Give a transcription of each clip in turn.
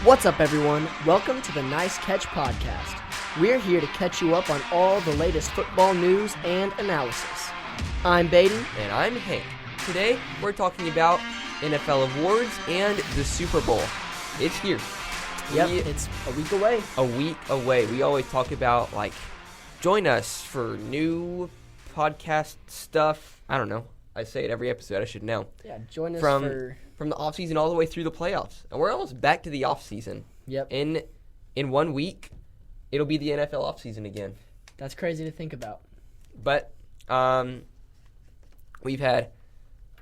What's up, everyone? Welcome to the Nice Catch Podcast. We're here to catch you up on all the latest football news and analysis. I'm Baden. And I'm Hank. Today, we're talking about NFL awards and the Super Bowl. It's here. Yep, it's a week away. A week away. We always talk about, join us for new podcast stuff. I don't know. I say it every episode. I should know. Yeah, join us From the offseason all the way through the playoffs. And we're almost back to the offseason. Yep. In 1 week, it'll be the NFL offseason again. That's crazy to think about. But we've had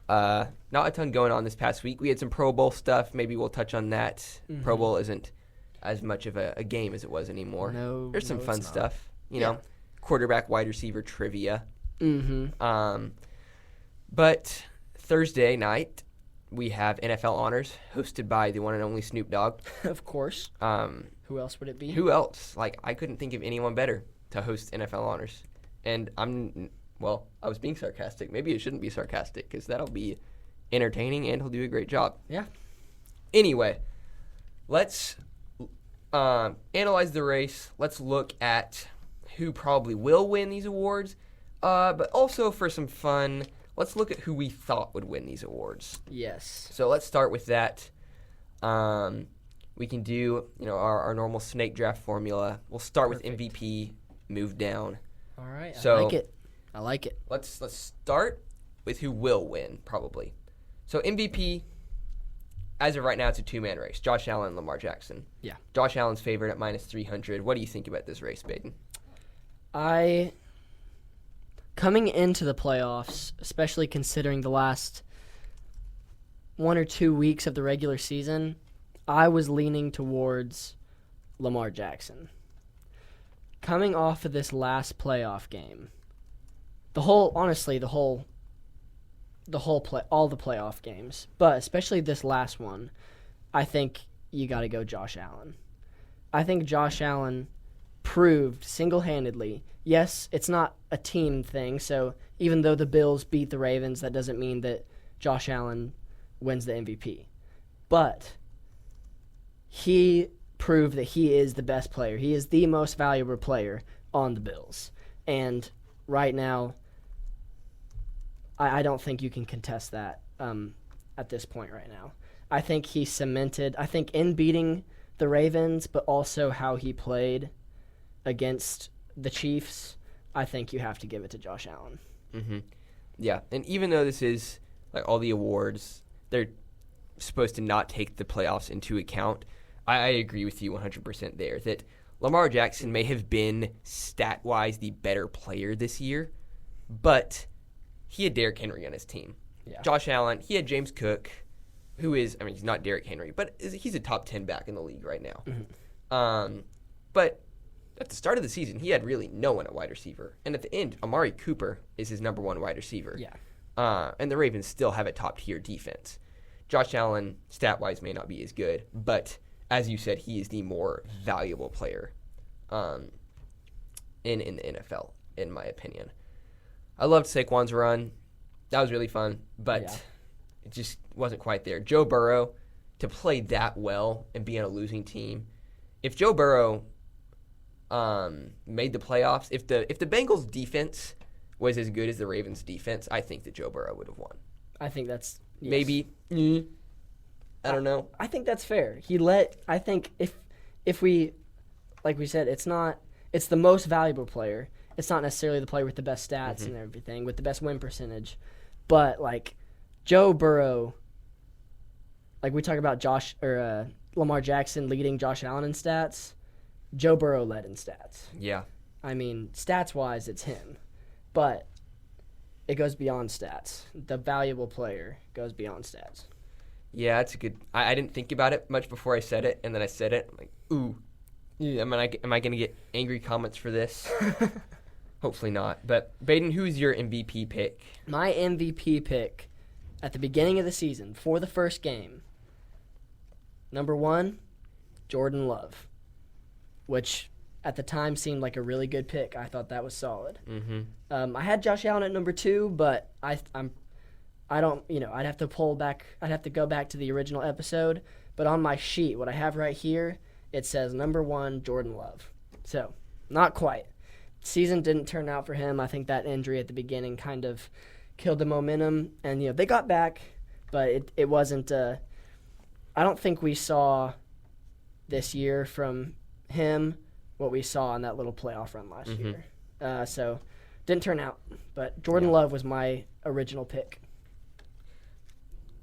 not a ton going on this past week. We had some Pro Bowl stuff. Maybe we'll touch on that. Mm-hmm. Pro Bowl isn't as much of a game as it was anymore. There's some fun stuff. You know, quarterback, wide receiver trivia. Mm-hmm. But Thursday night, we have NFL Honors hosted by the one and only Snoop Dogg. Of course. Who else would it be? Who else? I couldn't think of anyone better to host NFL Honors. And I was being sarcastic. Maybe it shouldn't be sarcastic because that'll be entertaining and he'll do a great job. Yeah. Anyway, let's analyze the race. Let's look at who probably will win these awards. But also for some fun, let's look at who we thought would win these awards. Yes. So let's start with that. We can do, our normal snake draft formula. We'll start with MVP, move down. All right. So I like it. Let's start with who will win, probably. So MVP, as of right now, it's a two-man race. Josh Allen and Lamar Jackson. Yeah. Josh Allen's favored at minus 300. What do you think about this race, Baden? Coming into the playoffs, especially considering the last 1 or 2 weeks of the regular season, I was leaning towards Lamar Jackson. Coming off of this last playoff game, all the playoff games, but especially this last one, I think you got to go Josh Allen. I think Josh Allen proved single-handedly, yes, it's not a team thing, so even though the Bills beat the Ravens, that doesn't mean that Josh Allen wins the MVP. But he proved that he is the best player. He is the most valuable player on the Bills. And right now, I don't think you can contest that at this point right now. I think he cemented, in beating the Ravens, but also how he played against the Chiefs, I think you have to give it to Josh Allen. Mm-hmm. Yeah, and even though this is, all the awards, they're supposed to not take the playoffs into account, I agree with you 100% there, that Lamar Jackson may have been stat-wise the better player this year, but he had Derrick Henry on his team. Yeah. Josh Allen, he had James Cook, who is, he's not Derrick Henry, but he's a top 10 back in the league right now. Mm-hmm. But at the start of the season, he had really no one at wide receiver. And at the end, Amari Cooper is his number one wide receiver. Yeah. And the Ravens still have a top-tier defense. Josh Allen, stat-wise, may not be as good, but as you said, he is the more valuable player in the NFL, in my opinion. I loved Saquon's run. That was really fun, but it just wasn't quite there. Joe Burrow, to play that well and be on a losing team, if Joe Burrow made the playoffs, if the Bengals' defense was as good as the Ravens' defense, I think that Joe Burrow would have won. I think that's maybe. I don't know. I think that's fair. I think if we, like we said, it's the most valuable player. It's not necessarily the player with the best stats and everything, with the best win percentage. But, Joe Burrow, we talk about Lamar Jackson leading Josh Allen in stats. Joe Burrow led in stats. Yeah. Stats-wise, it's him. But it goes beyond stats. The valuable player goes beyond stats. Yeah, that's a good – I didn't think about it much before I said it, and then I said it. I'm like, ooh. Am I going to get angry comments for this? Hopefully not. But, Baden, who's your MVP pick? My MVP pick at the beginning of the season for the first game, number 1, Jordan Love, which at the time seemed like a really good pick. I thought that was solid. Mm-hmm. I had Josh Allen at number 2, but I don't, I'd have to pull back. I'd have to go back to the original episode. But on my sheet, what I have right here, it says number 1, Jordan Love. So, not quite. Season didn't turn out for him. I think that injury at the beginning kind of killed the momentum. And, they got back, but it wasn't I don't think we saw this year from him what we saw in that little playoff run last year. So, didn't turn out. But Jordan Love was my original pick.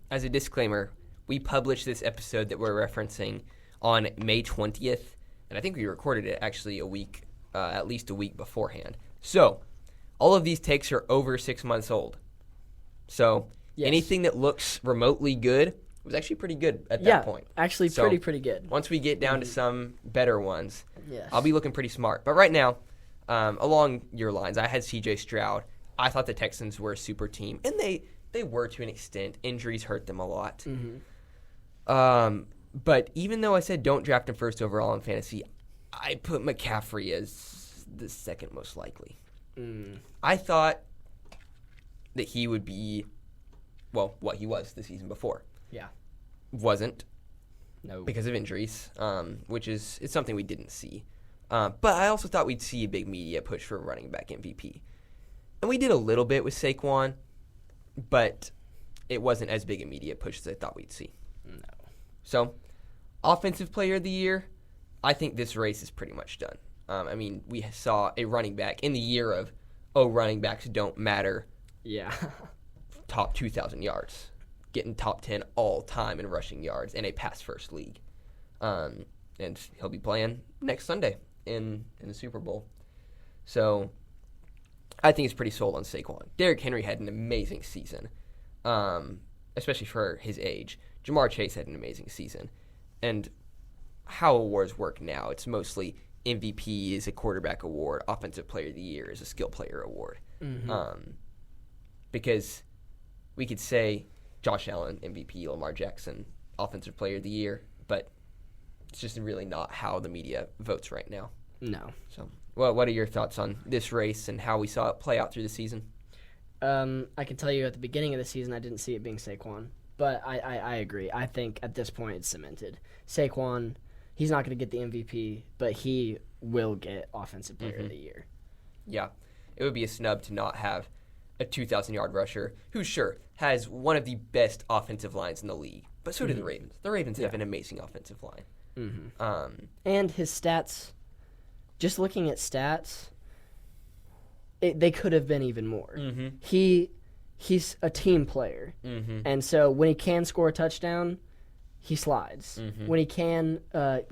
As a disclaimer, we published this episode that we're referencing on May 20th, and I think we recorded it actually at least a week beforehand. So, all of these takes are over 6 months old. So, anything that looks remotely good was actually pretty good at that point. Actually pretty good. Once we get down to some better ones, yes. I'll be looking pretty smart. But right now, along your lines, I had C.J. Stroud. I thought the Texans were a super team, and they were to an extent. Injuries hurt them a lot. But even though I said don't draft him first overall in fantasy, I put McCaffrey as the second most likely. I thought that he would be, what he was the season before. Yeah. Wasn't. No. Because of injuries, which is something we didn't see. But I also thought we'd see a big media push for running back MVP. And we did a little bit with Saquon, but it wasn't as big a media push as I thought we'd see. No. So, Offensive Player of the Year, I think this race is pretty much done. We saw a running back in the year of, running backs don't matter. Yeah. Top 2,000 yards. Getting top 10 all time in rushing yards in a pass-first league. And he'll be playing next Sunday in the Super Bowl. So, I think it's pretty sold on Saquon. Derrick Henry had an amazing season, especially for his age. Jamar Chase had an amazing season. And how awards work now, it's mostly MVP is a quarterback award, Offensive Player of the Year is a skill player award. Because we could say Josh Allen, MVP, Lamar Jackson, Offensive Player of the Year, but it's just really not how the media votes right now. No. So, what are your thoughts on this race and how we saw it play out through the season? I can tell you at the beginning of the season I didn't see it being Saquon, but I agree. I think at this point it's cemented. Saquon, he's not going to get the MVP, but he will get Offensive Player of the Year. Yeah. It would be a snub to not have a 2,000-yard rusher who, sure, has one of the best offensive lines in the league, but so do the Ravens. The Ravens have an amazing offensive line. And his stats, just looking at stats, they could have been even more. He's a team player, and so when he can score a touchdown, he slides. When he can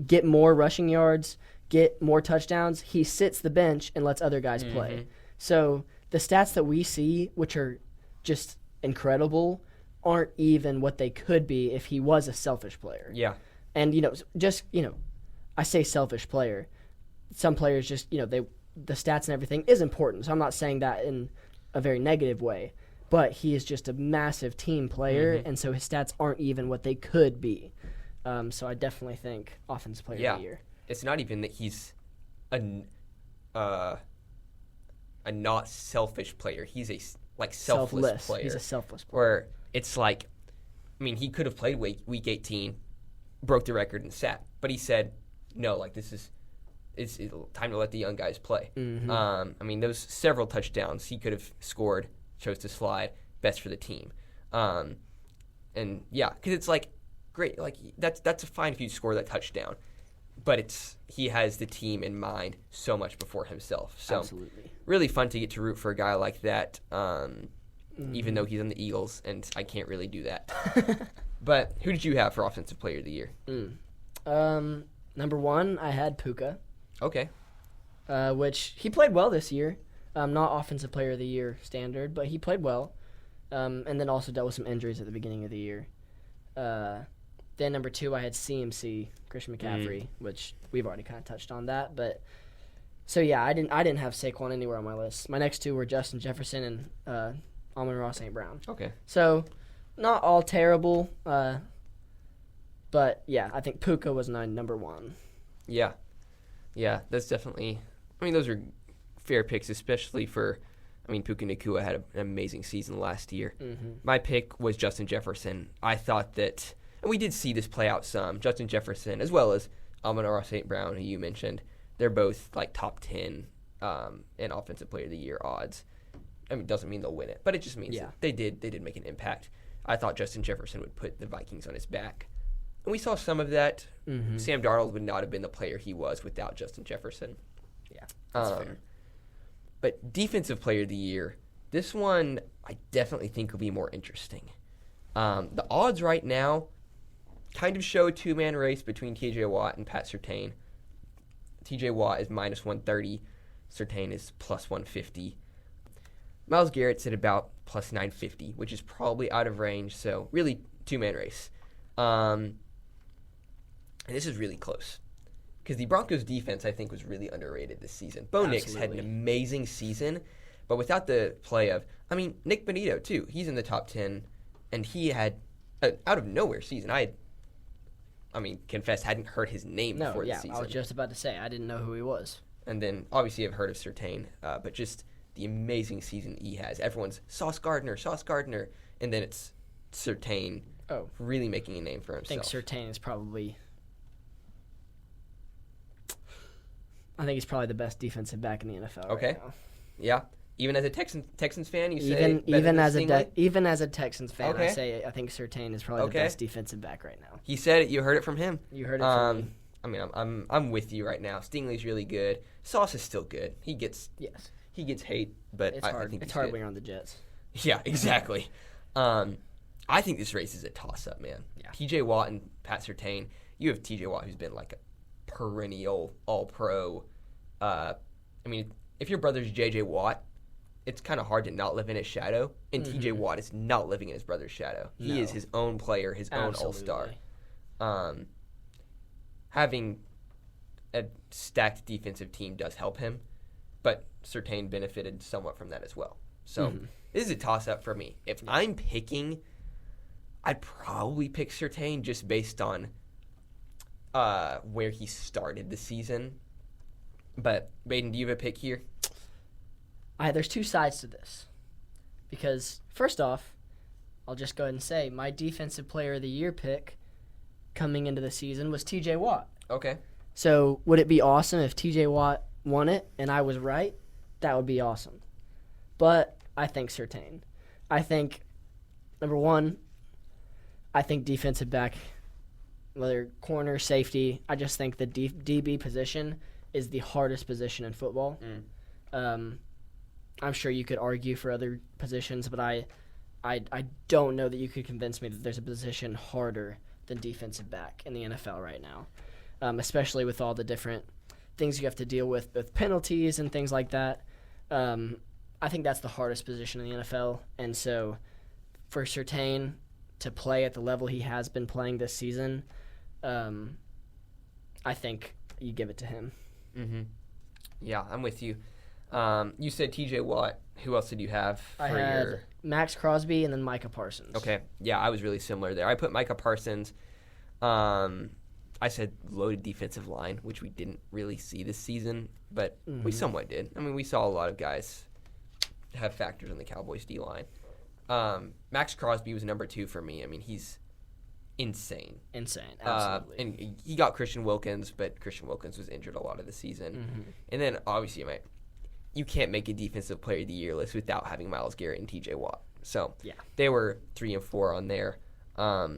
get more rushing yards, get more touchdowns, he sits the bench and lets other guys play. So the stats that we see, which are just incredible, aren't even what they could be if he was a selfish player. Yeah. And, I say selfish player. Some players just, the stats and everything is important. So I'm not saying that in a very negative way. But he is just a massive team player, and so his stats aren't even what they could be. So I definitely think Offensive Player of the Year. It's not even that he's a not selfish player. He's a selfless player. He's a selfless player. Where it's he could have played week 18, broke the record and sat, but he said, no, it's time to let the young guys play. Those several touchdowns he could have scored, chose to slide, best for the team. Because it's great, that's fine if you score that touchdown, but he has the team in mind so much before himself. So absolutely, really fun to get to root for a guy like that, even though he's on the Eagles, and I can't really do that. But who did you have for Offensive Player of the Year? Number 1, I had Puka. Okay. Which he played well this year. Not Offensive Player of the Year standard, but he played well. And then also dealt with some injuries at the beginning of the year. Then number 2, I had CMC, Christian McCaffrey, which we've already kind of touched on that. But so yeah, I didn't have Saquon anywhere on my list. My next 2 were Justin Jefferson and Amon-Ra St. Brown. Okay. So not all terrible, but yeah, I think Puka was my number 1. Yeah. Yeah, that's definitely. Those are fair picks, especially for. Puka Nacua had an amazing season last year. My pick was Justin Jefferson. I thought that And we did see this play out some. Justin Jefferson, as well as Amon-Ra St. Brown, who you mentioned, they're both like top 10 in Offensive Player of the Year odds. I mean, it doesn't mean they'll win it, but it just means that they did make an impact. I thought Justin Jefferson would put the Vikings on his back. And we saw some of that. Mm-hmm. Sam Darnold would not have been the player he was without Justin Jefferson. Yeah, that's fair. But Defensive Player of the Year, this one I definitely think will be more interesting. The odds right now kind of show a two-man race between T.J. Watt and Pat Surtain. T.J. Watt is minus 130. Surtain is plus 150. Myles Garrett's at about plus 950, which is probably out of range. So really two-man race. And this is really close. Because the Broncos' defense, I think, was really underrated this season. Bo Nix had an amazing season, but without the play of, Nick Bonito, too. He's in the top 10, and he had an out-of-nowhere season. Confess, hadn't heard his name before the season. I was just about to say, I didn't know who he was. And then, obviously, I've heard of Surtain, but just the amazing season he has. Everyone's Sauce Gardner, and then it's Surtain really making a name for himself. I think Surtain is probably... I think he's probably the best defensive back in the NFL right now. Yeah. Even as a Texans fan, you say even as a Texans fan, okay. I think Surtain is probably the best defensive back right now. He said it. You heard it from him. You heard it from me. I'm with you right now. Stingley's really good. Sauce is still good. He gets hate, but it's hard. It's hard when you're on the Jets. Yeah, exactly. I think this race is a toss-up, man. Yeah. T.J. Watt and Pat Surtain. You have T.J. Watt, who's been like a perennial All-Pro. If your brother's J.J. Watt, it's kind of hard to not live in his shadow, and T.J. Watt is not living in his brother's shadow. He is his own player, his own all-star. Having a stacked defensive team does help him, but Surtain benefited somewhat from that as well. So this is a toss-up for me. If I'm picking, I'd probably pick Surtain just based on where he started the season. But, Baden, do you have a pick here? There's two sides to this. Because, first off, I'll just go ahead and say my Defensive Player of the Year pick coming into the season was T.J. Watt. Okay. So, would it be awesome if T.J. Watt won it and I was right? That would be awesome. But I think Surtain. I think, number one, I think defensive back, whether corner, safety, I just think the DB position is the hardest position in football. I'm sure you could argue for other positions, but I don't know that you could convince me that there's a position harder than defensive back in the NFL right now, especially with all the different things you have to deal with penalties and things like that. I think that's the hardest position in the NFL, and so for Surtain to play at the level he has been playing this season, I think you give it to him. Mm-hmm. Yeah, I'm with you. You said T.J. Watt. Who else did you have? I had Max Crosby and then Micah Parsons. Okay. Yeah, I was really similar there. I put Micah Parsons. I said loaded defensive line, which we didn't really see this season, but we somewhat did. We saw a lot of guys have factors in the Cowboys' D-line. Max Crosby was number 2 for me. He's insane. Absolutely. And he got Christian Wilkins, but Christian Wilkins was injured a lot of the season. And then, obviously, you can't make a Defensive Player of the Year list without having Myles Garrett and T.J. Watt. So they were 3 and 4 on there. But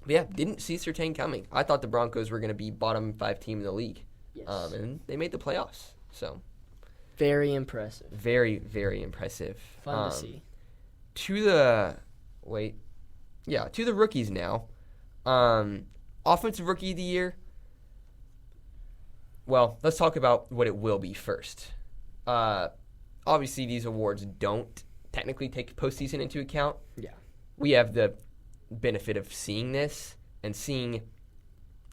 yeah, didn't see Surtain coming. I thought the Broncos were going to be bottom 5 team in the league. Yes. And they made the playoffs. So very impressive. Very, very impressive. Fun to see. To the rookies now. Offensive Rookie of the Year. Well, let's talk about what it will be first. Obviously, these awards don't technically take postseason into account. Yeah. We have the benefit of seeing this and seeing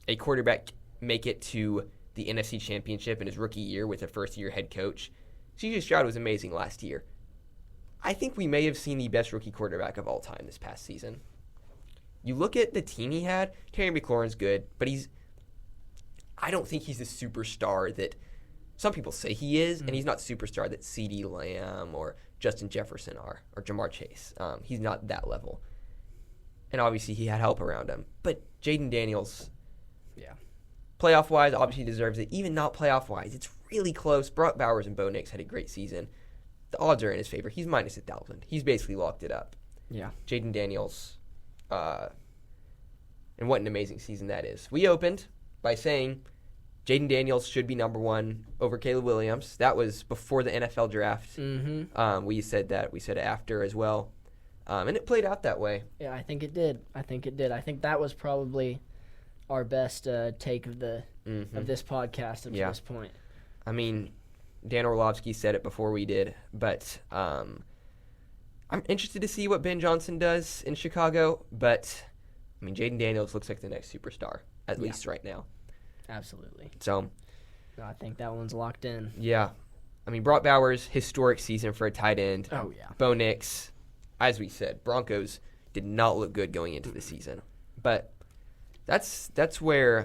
a quarterback make it to the NFC Championship in his rookie year with a first-year head coach. C.J. Stroud was amazing last year. I think we may have seen the best rookie quarterback of all time this past season. You look at the team he had, Terry McLaurin's good, but I don't think he's the superstar that some people say he is, and he's not the superstar that CeeDee Lamb or Justin Jefferson are, or Jamar Chase. He's not that level. and obviously he had help around him. But Jaden Daniels, Yeah. playoff-wise, obviously deserves it. Even not playoff-wise, it's really close. Brock Bowers and Bo Nix had a great season. The odds are in his favor. He's minus 1,000. He's basically locked it up. Yeah. Jaden Daniels, and what an amazing season that is. We opened by saying Jaden Daniels should be number one over Caleb Williams. That was before the NFL draft. Mm-hmm. We said that. We said after as well. And it played out that way. Yeah, I think it did. I think that was probably our best take of this podcast up to this point. I mean, Dan Orlovsky said it before we did, but I'm interested to see what Ben Johnson does in Chicago. But I mean, Jaden Daniels looks like the next superstar, at least right now. Absolutely. So, I think that one's locked in. Yeah. I mean, Brock Bowers, historic season for a tight end. Oh, yeah. Bo Nix, as we said, Broncos did not look good going into the season. But that's where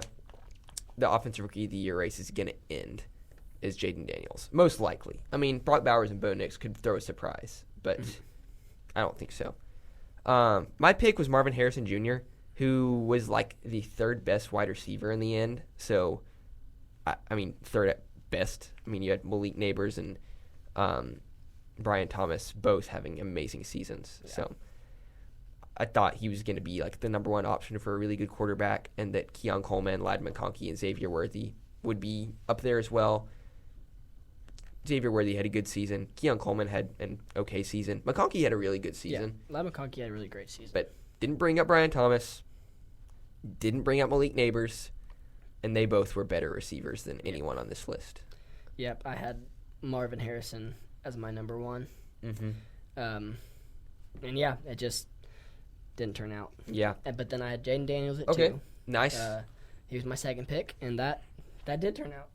the Offensive Rookie of the Year race is going to end, is Jaden Daniels. Most likely. I mean, Brock Bowers and Bo Nix could throw a surprise, but I don't think so. My pick was Marvin Harrison Jr., who was like the third best wide receiver in the end. So, I mean, third at best. I mean, you had Malik Neighbors and Brian Thomas both having amazing seasons. Yeah. So, I thought he was going to be like the number one option for a really good quarterback, and that Keon Coleman, Ladd McConkey, and Xavier Worthy would be up there as well. Xavier Worthy had a good season. Keon Coleman had an okay season. McConkey had a really good season. Yeah, Ladd McConkey had a really great season. But didn't bring up Brian Thomas, didn't bring up Malik Neighbors, and they both were better receivers than anyone on this list. Yep, I had Marvin Harrison as my number one. Mm-hmm. And yeah, it just didn't turn out. Yeah. But then I had Jaden Daniels at two. Nice. He was my second pick, and that did turn out.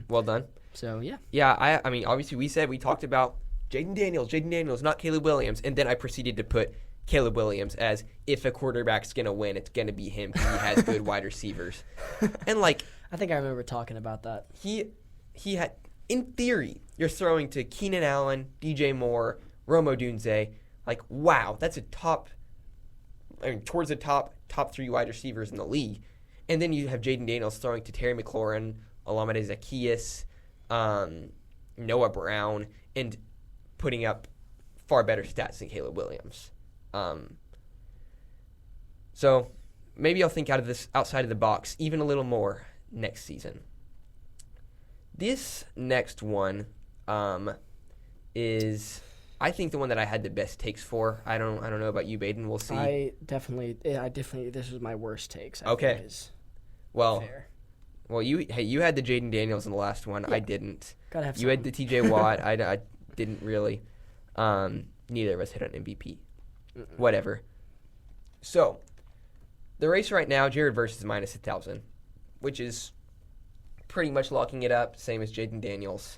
Well done. So, yeah. Yeah, I mean, obviously we talked about Jaden Daniels, not Caleb Williams, and then I proceeded to put Caleb Williams as if a quarterback's going to win, it's going to be him because he has good wide receivers. And, like... I think I remember talking about that. He had... In theory, you're throwing to Keenan Allen, DJ Moore, Rome Odunze. Like, wow, that's a towards the top three wide receivers in the league. And then you have Jaden Daniels throwing to Terry McLaurin, Olamide Zaccheaus, Noah Brown, and putting up far better stats than Caleb Williams. So maybe I'll think outside of the box even a little more next season. This next one is, I think, the one that I had the best takes for. I don't know about you, Baden. We'll see. I definitely. This was my worst takes. Okay. Well, fair. Well, you had the Jaden Daniels in the last one. Yeah. I didn't. Gotta have you had the TJ Watt. I didn't really. Neither of us hit on MVP. Mm-mm. Whatever. So, the race right now, Jared Verse is minus 1,000, which is pretty much locking it up, same as Jaden Daniels.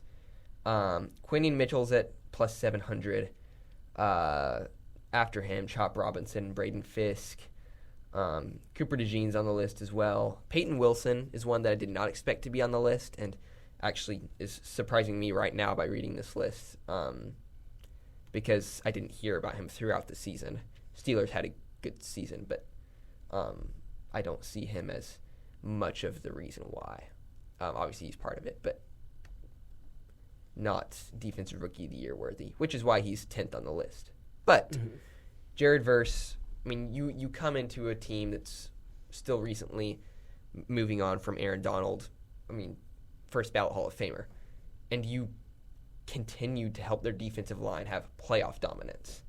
Quinion Mitchell's at plus 700. After him, Chop Robinson, Braden Fisk. Cooper DeJean's on the list as well. Peyton Wilson is one that I did not expect to be on the list, and actually is surprising me right now by reading this list, because I didn't hear about him throughout the season. Steelers had a good season, but I don't see him as much of the reason why. Obviously, he's part of it, but not Defensive Rookie of the Year worthy, which is why he's 10th on the list. But Jared Verse, I mean, you come into a team that's still recently moving on from Aaron Donald, I mean, first ballot Hall of Famer, and you continue to help their defensive line have playoff dominance.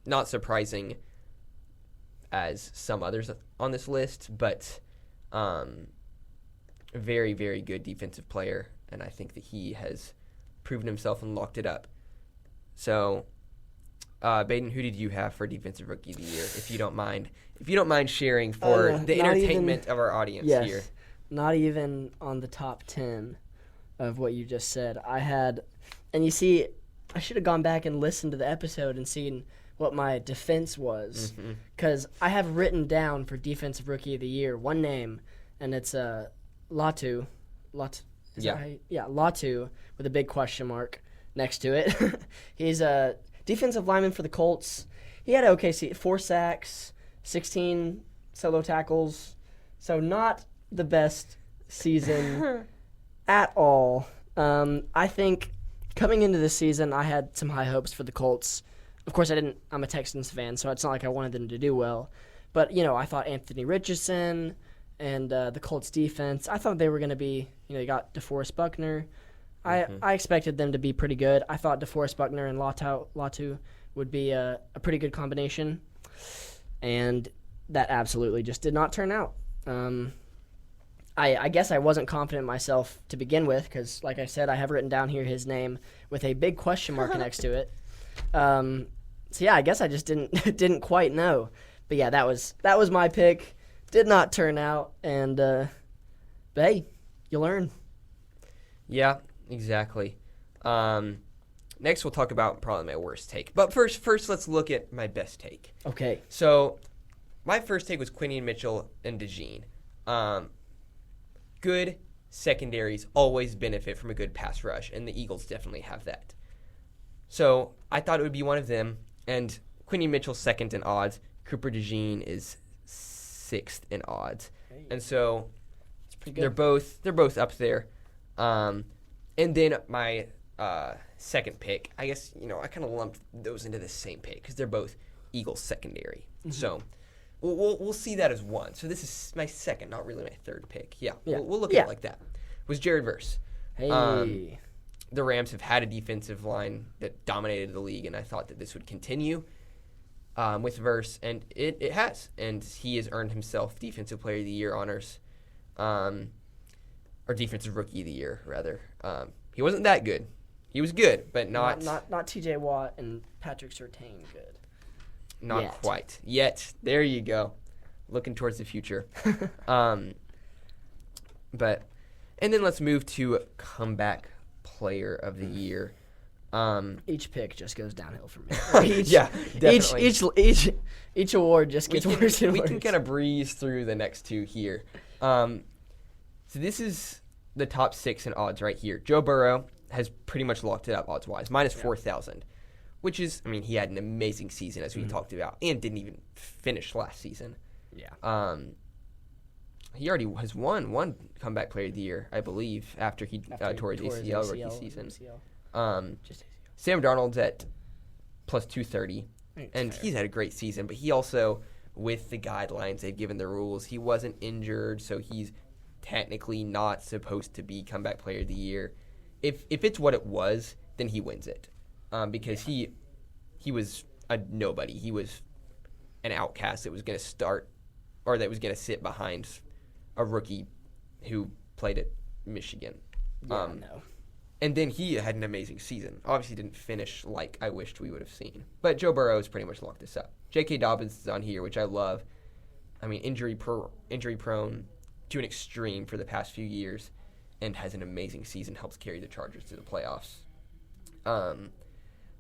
Not surprising as some others on this list, but very, very good defensive player, and I think that he has proven himself and locked it up. So, Baden, who did you have for Defensive Rookie of the Year, if you don't mind? If you don't mind sharing for the entertainment of our audience here. Not even on the top 10 of what you just said. I had, and you see, I should have gone back and listened to the episode and seen what my defense was, because I have written down for Defensive Rookie of the Year one name, and it's Latu. Latu with a big question mark next to it. He's defensive lineman for the Colts. He had an okay season, 4 sacks, 16 solo tackles. So not the best season at all. I think coming into this season, I had some high hopes for the Colts. Of course, I'm a Texans fan, so it's not like I wanted them to do well. But, I thought Anthony Richardson and the Colts defense, I thought they were going to be, you got DeForest Buckner. I expected them to be pretty good. I thought DeForest Buckner and Latu would be a pretty good combination. And that absolutely just did not turn out. I guess I wasn't confident in myself to begin with because, like I said, I have written down here his name with a big question mark next to it. So yeah, I guess I just didn't quite know. But yeah, that was my pick. Did not turn out, and but hey, you learn. Yeah, exactly. Next, we'll talk about probably my worst take. But first, let's look at my best take. Okay. So, my first take was Quinion Mitchell and DeJean. Good secondaries always benefit from a good pass rush, and the Eagles definitely have that. So, I thought it would be one of them, and Quinion Mitchell's second in odds. Cooper DeJean is 6th in odds. Hey. And so, It's pretty good. they're both up there. And then my second pick, I guess, I kind of lumped those into the same pick because they're both Eagles secondary. Mm-hmm. So we'll see that as one. So this is my second, not really my third pick. Yeah. We'll look at it like that. Was Jared Verse. Hey. The Rams have had a defensive line that dominated the league, and I thought that this would continue with Verse, and it has. And he has earned himself Defensive Player of the Year honors. Or Defensive Rookie of the Year, rather. He wasn't that good. He was good, but not T.J. Watt and Patrick Surtain good. Not Yet. quite. Yet. There you go. Looking towards the future. But, and then let's move to Comeback Player of the Year. Each pick just goes downhill for me. Yeah, definitely. Each award just gets worse and worse. We can kind of breeze through the next two here. So this is the top 6 in odds right here. Joe Burrow has pretty much locked it up odds-wise, minus 4,000, which is, he had an amazing season, as we talked about, and didn't even finish last season. Yeah. He already has won one Comeback Player of the Year, I believe, after he tore his ACL rookie season. Just ACL. Sam Darnold's at plus 230, and fair. he's had a great season, but he also, with the guidelines they've given the rules, he wasn't injured, so he's technically not supposed to be Comeback Player of the Year. If it's what it was, then he wins it, because he was a nobody. He was an outcast that was going to start, or that was going to sit behind a rookie who played at Michigan. Yeah, no. And then he had an amazing season. Obviously didn't finish like I wished we would have seen. But Joe Burrow has pretty much locked this up. J.K. Dobbins is on here, which I love. Injury prone to an extreme for the past few years, and has an amazing season, helps carry the Chargers to the playoffs. But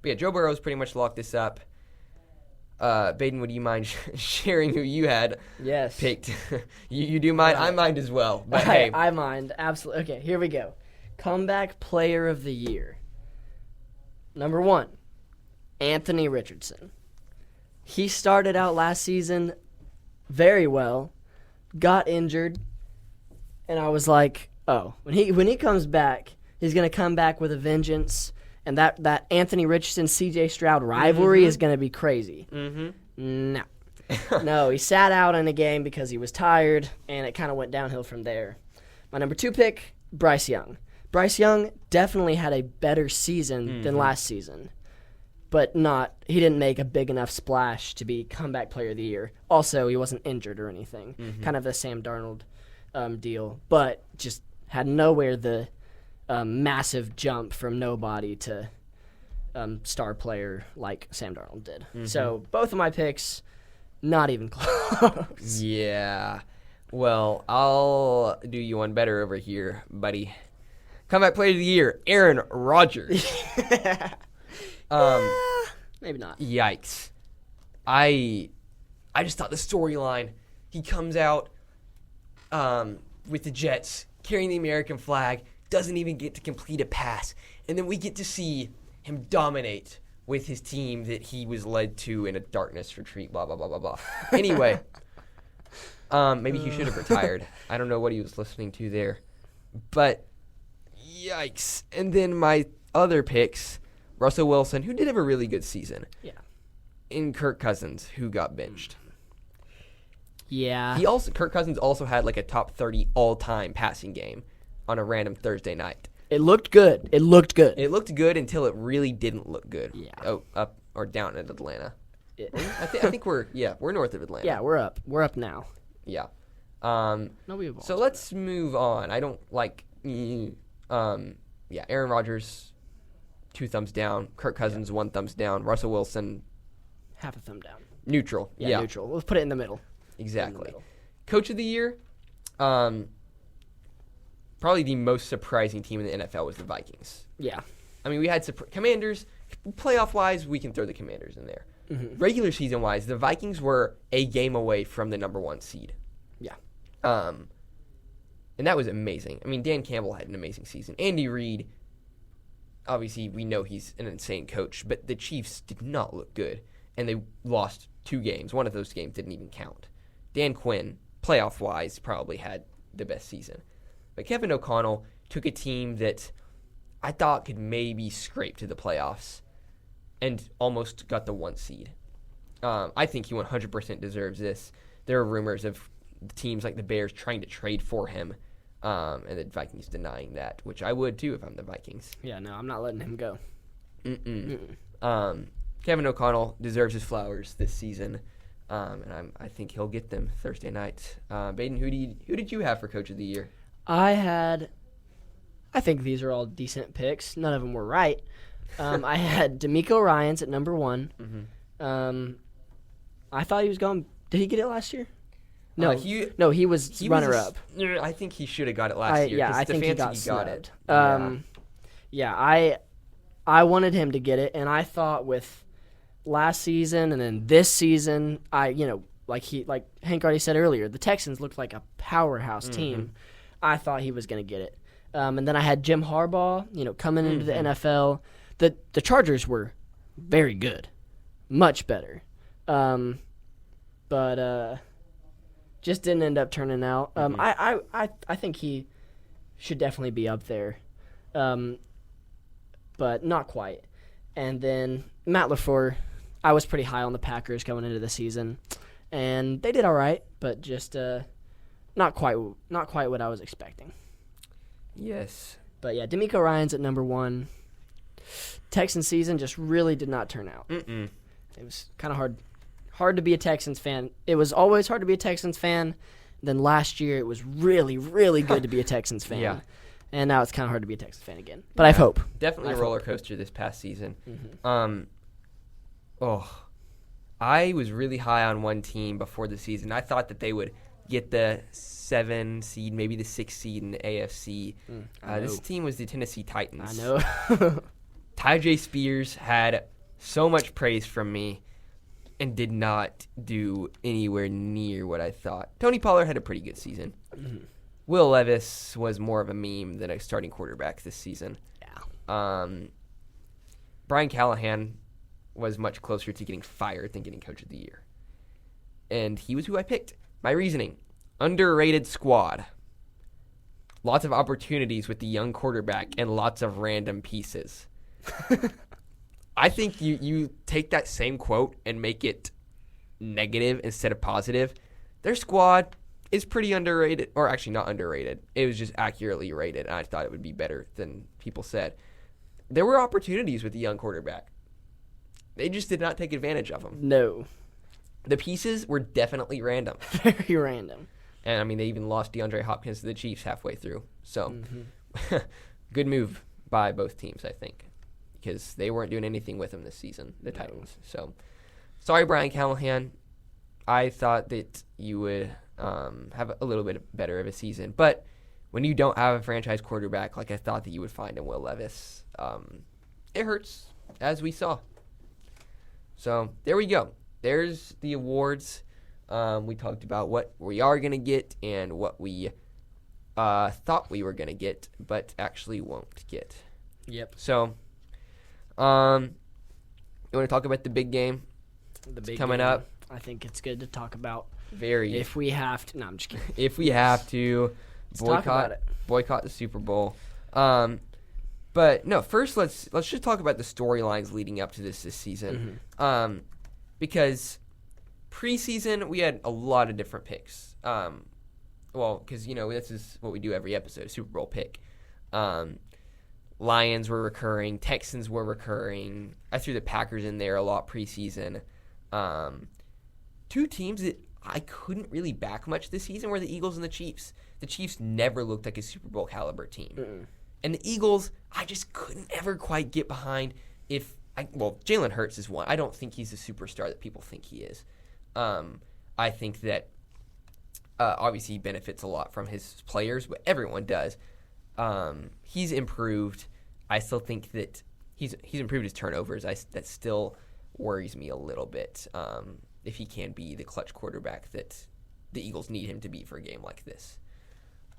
yeah, Joe Burrow's pretty much locked this up. Baden, would you mind sharing who you had picked? you do mind? Right. I mind as well. But hey. I mind, absolutely. Okay, here we go. Comeback Player of the Year. Number 1, Anthony Richardson. He started out last season very well, got injured, and I was like, oh, when he comes back, he's going to come back with a vengeance, and that Anthony Richardson C.J. Stroud rivalry is going to be crazy. No. No, he sat out in a game because he was tired, and it kind of went downhill from there. My number 2 pick, Bryce Young. Bryce Young definitely had a better season than last season, but he didn't make a big enough splash to be Comeback Player of the Year. Also, he wasn't injured or anything. Kind of the Sam Darnold deal, but just had nowhere the massive jump from nobody to star player like Sam Darnold did. So both of my picks, not even close. Yeah. Well, I'll do you one better over here, buddy. Comeback Player of the Year, Aaron Rodgers. Maybe not. Yikes. I just thought the storyline, he comes out with the Jets, carrying the American flag, doesn't even get to complete a pass, and then we get to see him dominate with his team that he was led to in a darkness retreat, blah, blah, blah, blah, blah. Anyway, maybe he should have retired. I don't know what he was listening to there. But, yikes. And then my other picks, Russell Wilson, who did have a really good season. Yeah. And Kirk Cousins, who got benched. Yeah. Kirk Cousins also had like a top 30 all-time passing game on a random Thursday night. It looked good. It looked good until it really didn't look good. Yeah. Oh, up or down in Atlanta. I think we're north of Atlanta. Yeah, we're up. We're up now. Yeah. So let's move on. I don't like. Aaron Rodgers, 2 thumbs down. Kirk Cousins, 1 thumbs down. Russell Wilson, half a thumb down. Neutral. Yeah, neutral. Let's put it in the middle. Exactly. Coach of the year. Probably the most surprising team in the NFL was the Vikings. Yeah. I mean, we had Commanders. Playoff-wise, we can throw the Commanders in there. Mm-hmm. Regular season-wise, the Vikings were a game away from the number 1 seed. Yeah. And that was amazing. I mean, Dan Campbell had an amazing season. Andy Reid, obviously, we know he's an insane coach, but the Chiefs did not look good, and they lost 2 games. One of those games didn't even count. Dan Quinn, playoff-wise, probably had the best season. But Kevin O'Connell took a team that I thought could maybe scrape to the playoffs and almost got the 1 seed. I think he 100% deserves this. There are rumors of teams like the Bears trying to trade for him, and the Vikings denying that, which I would too if I'm the Vikings. Yeah, no, I'm not letting him go. Kevin O'Connell deserves his flowers this season, and I think he'll get them Thursday night. Baden, who did you have for Coach of the Year? I think these are all decent picks. None of them were right. I had DeMeco Ryans at number 1. Mm-hmm. I thought he was going. Did he get it last year? No, he was he runner-up. I think he should have got it last year. Yeah, I think he got it. I wanted him to get it, and I thought with last season and then this season, like Hank already said earlier, the Texans looked like a powerhouse team. I thought he was going to get it. And then I had Jim Harbaugh, coming into the NFL. The Chargers were very good, much better. But just didn't end up turning out. I think he should definitely be up there, but not quite. And then Matt LaFleur, I was pretty high on the Packers coming into the season, and they did all right, but just not quite what I was expecting. Yes. But yeah, DeMeco Ryans at number 1. Texans season just really did not turn out. It was kind of hard to be a Texans fan. It was always hard to be a Texans fan. Then last year it was really, really good to be a Texans fan. Yeah. And now it's kind of hard to be a Texans fan again. But I have hope. Definitely a roller coaster this past season. I was really high on one team before the season. I thought that they would get the 7 seed, maybe the 6 seed in the AFC. This team was the Tennessee Titans. I know. Tyjae Spears had so much praise from me and did not do anywhere near what I thought. Tony Pollard had a pretty good season. Will Levis was more of a meme than a starting quarterback this season. Yeah. Brian Callahan was much closer to getting fired than getting Coach of the Year. And he was who I picked. My reasoning, underrated squad. Lots of opportunities with the young quarterback and lots of random pieces. I think you take that same quote and make it negative instead of positive. Their squad is pretty underrated, or actually not underrated. It was just accurately rated, and I thought it would be better than people said. There were opportunities with the young quarterback. They just did not take advantage of them. No. The pieces were definitely random. Very random. And, I mean, they even lost DeAndre Hopkins to the Chiefs halfway through. So, good move by both teams, I think, because they weren't doing anything with him this season, the Titans. So, sorry, Brian Callahan. I thought that you would have a little bit better of a season. But when you don't have a franchise quarterback like I thought that you would find in Will Levis, it hurts, as we saw. So, there we go. There's the awards. We talked about what we are going to get and what we thought we were going to get, but actually won't get. Yep. So, You want to talk about the big game? The big coming game, up. I think it's good to talk about. Very. If we have to. No, I'm just kidding. If we have to Talk about it. boycott the Super Bowl. But no, first let's just talk about the storylines leading up to this season. Mm-hmm. Because preseason we had a lot of different picks. Because this is what we do every episode, a Super Bowl pick. Lions were recurring, Texans were recurring. I threw the Packers in there a lot preseason. Two teams that I couldn't really back much this season were the Eagles and the Chiefs. The Chiefs never looked like a Super Bowl caliber team. Mm-mm. And the Eagles, I just couldn't ever quite get behind. Jalen Hurts is one. I don't think he's the superstar that people think he is. I think that obviously he benefits a lot from his players, but everyone does. He's improved. I still think that he's improved his turnovers. That still worries me a little bit. If he can be the clutch quarterback that the Eagles need him to be for a game like this.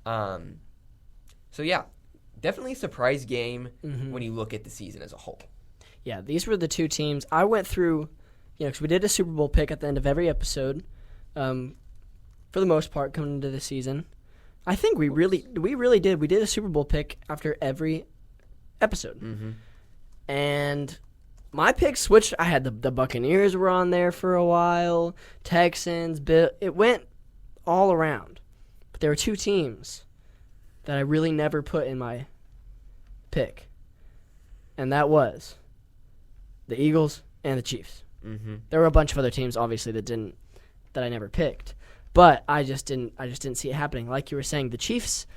So yeah, definitely a surprise game when you look at the season as a whole. Yeah, these were the two teams. I went through, because we did a Super Bowl pick at the end of every episode, for the most part, coming into the season. I think we really did. We did a Super Bowl pick after every episode. Mm-hmm. And my picks switched. I had the Buccaneers were on there for a while, Texans, it went all around. But there were two teams that I really never put in my pick. And that was the Eagles and the Chiefs. Mm-hmm. There were a bunch of other teams, obviously, that I never picked. But I just didn't see it happening. Like you were saying, the Chiefs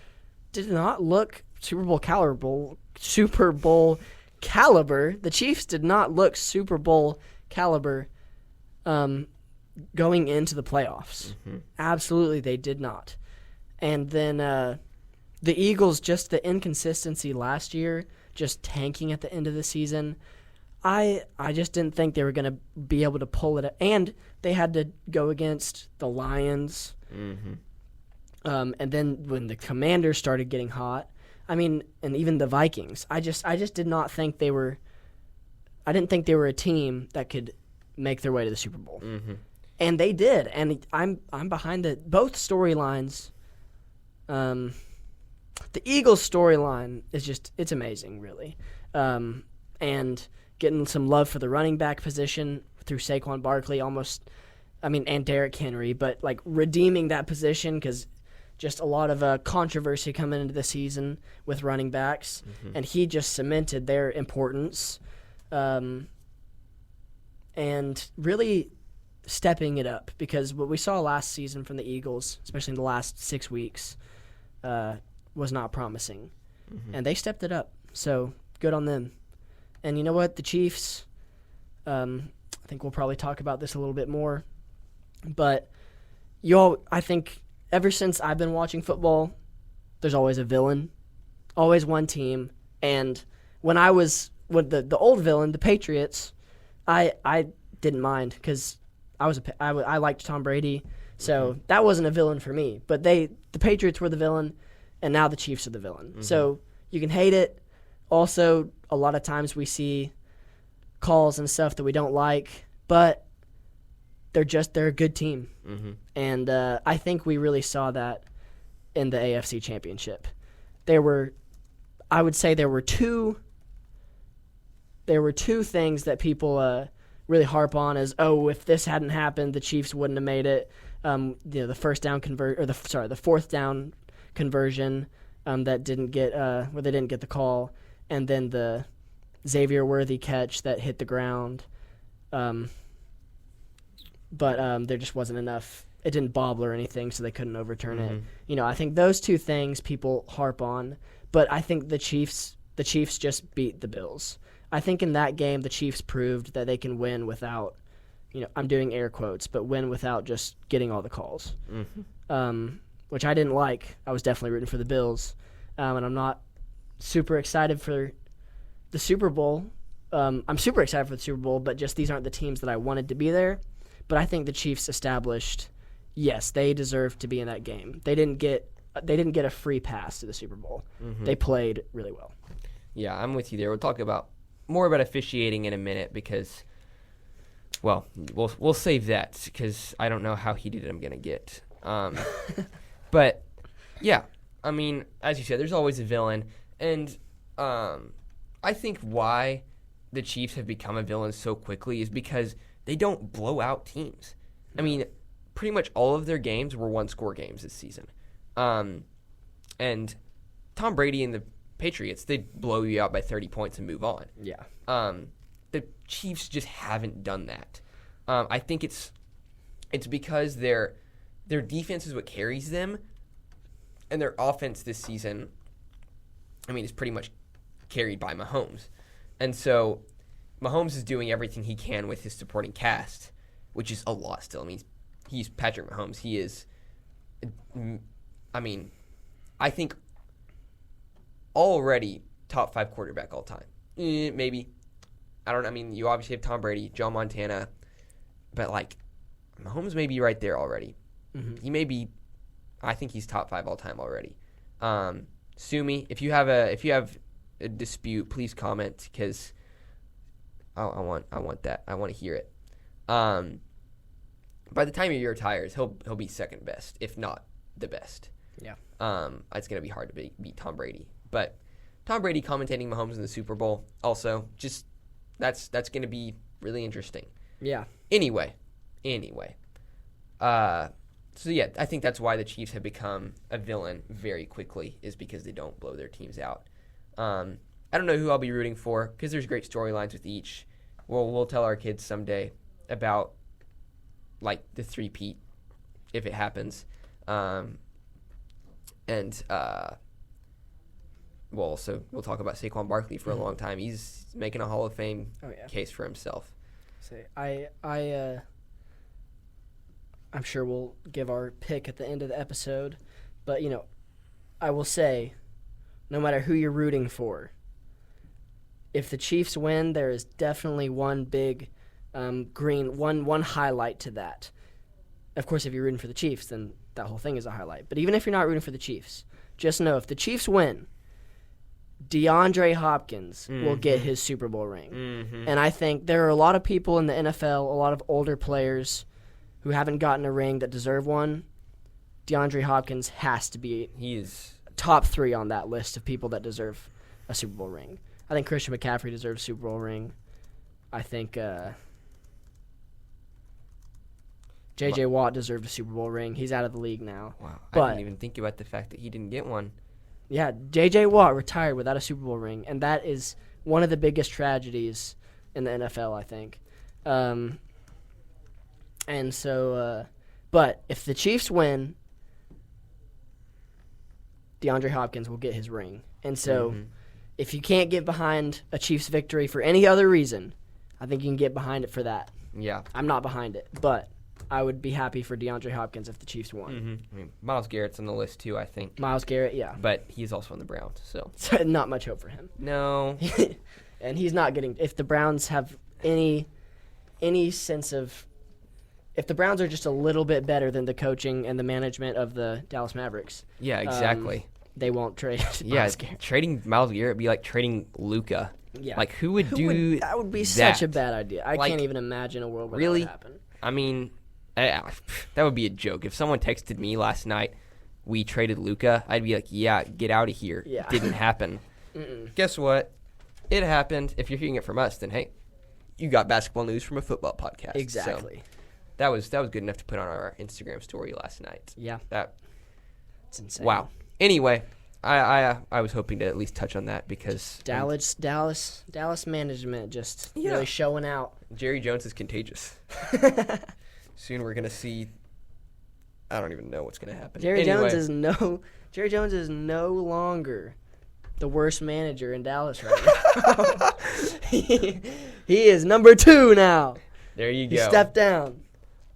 did not look Super Bowl caliber. The Chiefs did not look Super Bowl caliber going into the playoffs. Mm-hmm. Absolutely, they did not. And then the Eagles, just the inconsistency last year, just tanking at the end of the season. I just didn't think they were going to be able to pull it. And they had to go against the Lions. Mm-hmm. And then when the Commanders started getting hot, and even the Vikings, I just did not think they were. I didn't think they were a team that could make their way to the Super Bowl, and they did. And I'm behind both storylines. The Eagles storyline is it's amazing, really, and getting some love for the running back position through Saquon Barkley, and Derrick Henry, but like redeeming that position because. Just a lot of controversy coming into the season with running backs, and he just cemented their importance and really stepping it up because what we saw last season from the Eagles, especially in the last 6 weeks, was not promising. And they stepped it up, so good on them. And you know what? The Chiefs, I think we'll probably talk about this a little bit more, but I think ever since I've been watching football, there's always a villain, always one team. And when I was with the old villain, the Patriots, I didn't mind because I liked Tom Brady, so that wasn't a villain for me. But the Patriots were the villain, and now the Chiefs are the villain. So you can hate it. Also, a lot of times we see calls and stuff that we don't like, but they're a good team. And I think we really saw that in the AFC Championship. I would say there were two things that people really harp on as, if this hadn't happened, the Chiefs wouldn't have made it. The fourth down conversion that didn't get where they didn't get the call, and then the Xavier Worthy catch that hit the ground. But there just wasn't enough. It didn't bobble or anything, so they couldn't overturn it. I think those two things people harp on, but I think the Chiefs just beat the Bills. I think in that game, the Chiefs proved that they can win without, I'm doing air quotes, but win without just getting all the calls, which I didn't like. I was definitely rooting for the Bills, and I'm not super excited for the Super Bowl. I'm super excited for the Super Bowl, but just these aren't the teams that I wanted to be there. But I think the Chiefs established, yes, they deserve to be in that game. They didn't get a free pass to the Super Bowl. They played really well. Yeah, I'm with you there. We'll talk more about officiating in a minute because Well, we'll save that because I don't know how heated I'm gonna get. But yeah, I mean, as you said, there's always a villain, and I think why the Chiefs have become a villain so quickly is because they don't blow out teams. I mean, pretty much all of their games were one-score games this season, and Tom Brady and the Patriots, they blow you out by 30 points and move on. Yeah. The Chiefs just haven't done that. I think it's because their defense is what carries them, and their offense this season, I mean, is pretty much carried by Mahomes. And so Mahomes is doing everything he can with his supporting cast, which is a lot still. I mean, he's Patrick Mahomes. He is, I mean, I think already top 5 quarterback all time. Maybe. I don't know. I mean, you obviously have Tom Brady, Joe Montana, but like Mahomes may be right there already. Mm-hmm. He may be. I think he's top 5 all time already. Sue me if you have a dispute. Please comment because I want that. I want to hear it. By the time he retires, he'll be second best, if not the best. Yeah. It's gonna be hard to beat Tom Brady, but Tom Brady commentating Mahomes in the Super Bowl also just. That's going to be really interesting. Yeah. Anyway. So, yeah, I think that's why the Chiefs have become a villain very quickly is because they don't blow their teams out. I don't know who I'll be rooting for because there's great storylines with each. We'll tell our kids someday about, like, the three-peat if it happens. We'll talk about Saquon Barkley for a long time. He's making a Hall of Fame case for himself. I'm sure we'll give our pick at the end of the episode, but I will say, no matter who you're rooting for, if the Chiefs win, there is definitely one big one highlight to that. Of course, if you're rooting for the Chiefs, then that whole thing is a highlight. But even if you're not rooting for the Chiefs, just know if the Chiefs win, DeAndre Hopkins will get his Super Bowl ring. Mm-hmm. And I think there are a lot of people in the NFL, a lot of older players who haven't gotten a ring that deserve one. DeAndre Hopkins has to be top 3 on that list of people that deserve a Super Bowl ring. I think Christian McCaffrey deserves a Super Bowl ring. I think J.J. Watt deserved a Super Bowl ring. He's out of the league now. Wow, I didn't even think about the fact that he didn't get one. Yeah, J.J. Watt retired without a Super Bowl ring, and that is one of the biggest tragedies in the NFL, I think. But if the Chiefs win, DeAndre Hopkins will get his ring. And so if you can't get behind a Chiefs victory for any other reason, I think you can get behind it for that. Yeah. I'm not behind it, but I would be happy for DeAndre Hopkins if the Chiefs won. Mm-hmm. I mean, Myles Garrett's on the list too, I think. Myles Garrett, yeah. But he's also on the Browns, so not much hope for him. No. And he's not getting – if the Browns have any sense of – if the Browns are just a little bit better than the coaching and the management of the Dallas Mavericks. Yeah, exactly. They won't trade Myles Garrett. Trading Myles Garrett would be like trading Luka. Yeah. Like, who would do that? Would be such a bad idea. I can't even imagine a world where that would happen. I mean – that would be a joke. If someone texted me last night, we traded Luka, I'd be like, yeah, get out of here. Yeah. It didn't happen. Guess what? It happened. If you're hearing it from us, then, hey, you got basketball news from a football podcast. Exactly. So that was good enough to put on our Instagram story last night. Yeah. It's insane. Wow. Anyway, I was hoping to at least touch on that because Dallas management just really showing out. Jerry Jones is contagious. Soon we're gonna see. I don't even know what's gonna happen. Jerry Jones is no longer the worst manager in Dallas right now. he is number 2 now. There you go. He stepped down.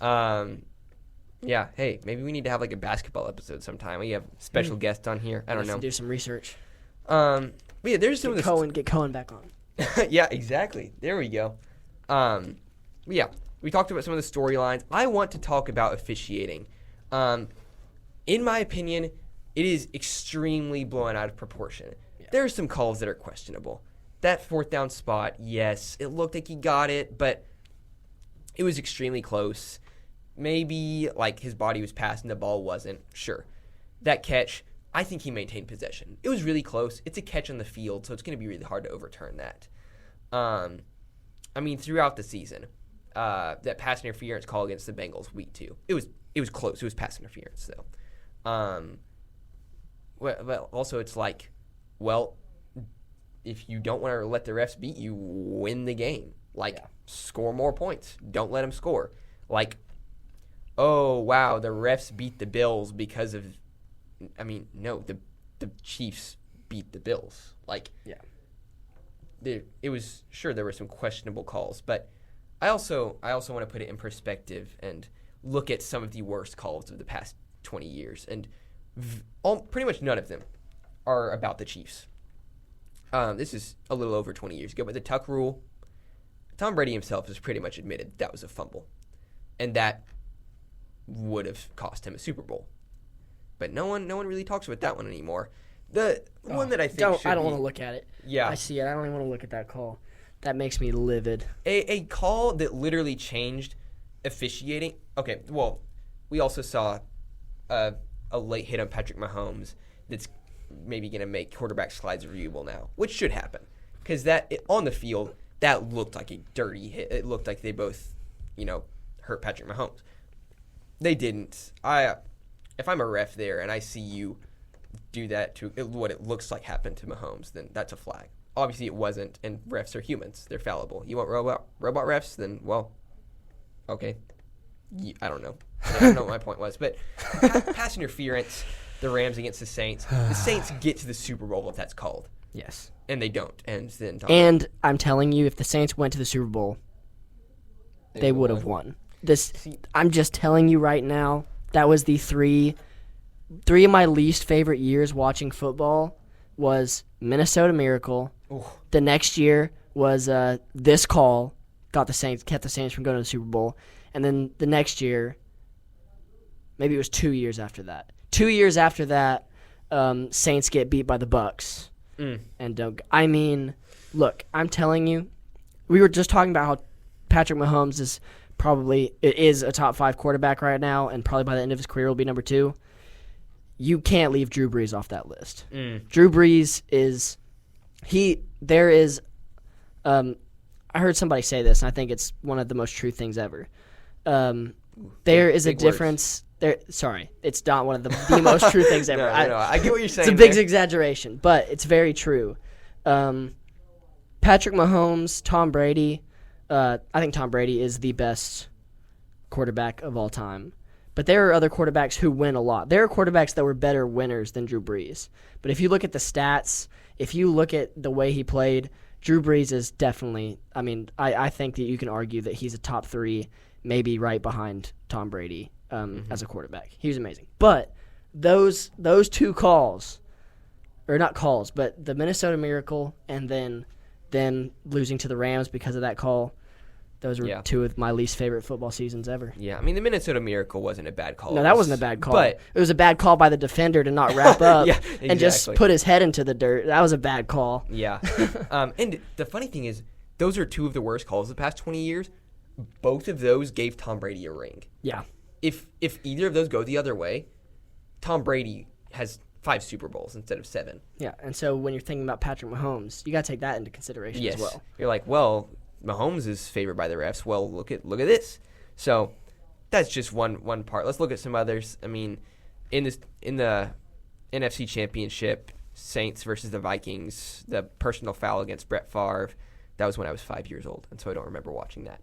Yeah. Hey, maybe we need to have like a basketball episode sometime. We have special guests on here. I don't know. Do some research. But yeah, there's some get Cohen back on. Yeah, exactly. There we go. Yeah. We talked about some of the storylines. I want to talk about officiating. In my opinion, it is extremely blown out of proportion. Yeah. There are some calls that are questionable. That 4th down spot, yes, it looked like he got it, but It was extremely close. Maybe, like, his body was passing, the ball wasn't. Sure. That catch, I think he maintained possession. It was really close. It's a catch on the field, so it's going to be really hard to overturn that. I mean, throughout the season, that pass interference call against the Bengals week 2, it was close. It was pass interference, though. Well, also, it's like, well, if you don't want to let the refs beat you, win the game. Like, score more points. Don't let them score. Like, oh, wow, the refs beat the Bills because of – I mean, no, the Chiefs beat the Bills. Like, it was – sure, there were some questionable calls, but I also want to put it in perspective and look at some of the worst calls of the past 20 years, and pretty much none of them are about the Chiefs. This is a little over 20 years ago, but the Tuck rule, Tom Brady himself has pretty much admitted that was a fumble, and that would have cost him a Super Bowl. But no one really talks about that one anymore. The one that I think I don't want to look at it. Yeah. I see it. I don't even want to look at that call. That makes me livid. A call that literally changed officiating. Okay, well, we also saw a late hit on Patrick Mahomes that's maybe going to make quarterback slides reviewable now, which should happen. Because on the field, that looked like a dirty hit. It looked like they both, hurt Patrick Mahomes. They didn't. If I'm a ref there and I see you do that to what it looks like happened to Mahomes, then that's a flag. Obviously, it wasn't, and refs are humans. They're fallible. You want robot refs? Then, well, okay. I don't know. I don't know what my point was. But pass interference, the Rams against the Saints. The Saints get to the Super Bowl if that's called. Yes. And they don't. And I'm telling you, if the Saints went to the Super Bowl, they would have won. I'm just telling you right now, that was the three of my least favorite years watching football was Minnesota Miracle. Ooh. The next year was this call kept the Saints from going to the Super Bowl. And then the next year, maybe it was 2 years after that. 2 years after that, Saints get beat by the Bucks. And look, I'm telling you, we were just talking about how Patrick Mahomes is a top 5 quarterback right now, and probably by the end of his career will be number 2. You can't leave Drew Brees off that list. Drew Brees I heard somebody say this, and I think it's one of the most true things ever. There is a difference. Sorry, it's not one of the most true things ever. No, I get what you're saying. It's a big exaggeration, but it's very true. Patrick Mahomes, Tom Brady. I think Tom Brady is the best quarterback of all time. But there are other quarterbacks who win a lot. There are quarterbacks that were better winners than Drew Brees. But if you look at the stats, if you look at the way he played, Drew Brees is definitely, I think that you can argue that he's a top 3, maybe right behind Tom Brady as a quarterback. He was amazing. But those 2 calls, or not calls, but the Minnesota Miracle and then losing to the Rams because of that call, those were 2 of my least favorite football seasons ever. Yeah, the Minnesota Miracle wasn't a bad call. No, that wasn't a bad call. But it was a bad call by the defender to not wrap up exactly. and just put his head into the dirt. That was a bad call. Yeah. And the funny thing is, those are 2 of the worst calls of the past 20 years. Both of those gave Tom Brady a ring. Yeah. If either of those go the other way, Tom Brady has 5 Super Bowls instead of 7. Yeah, and so when you're thinking about Patrick Mahomes, you got to take that into consideration as well. You're like, well, Mahomes is favored by the refs. Well, look at this. So that's just one part. Let's look at some others. In the NFC Championship, Saints versus the Vikings, the personal foul against Brett Favre. That was when I was 5 years old, and so I don't remember watching that.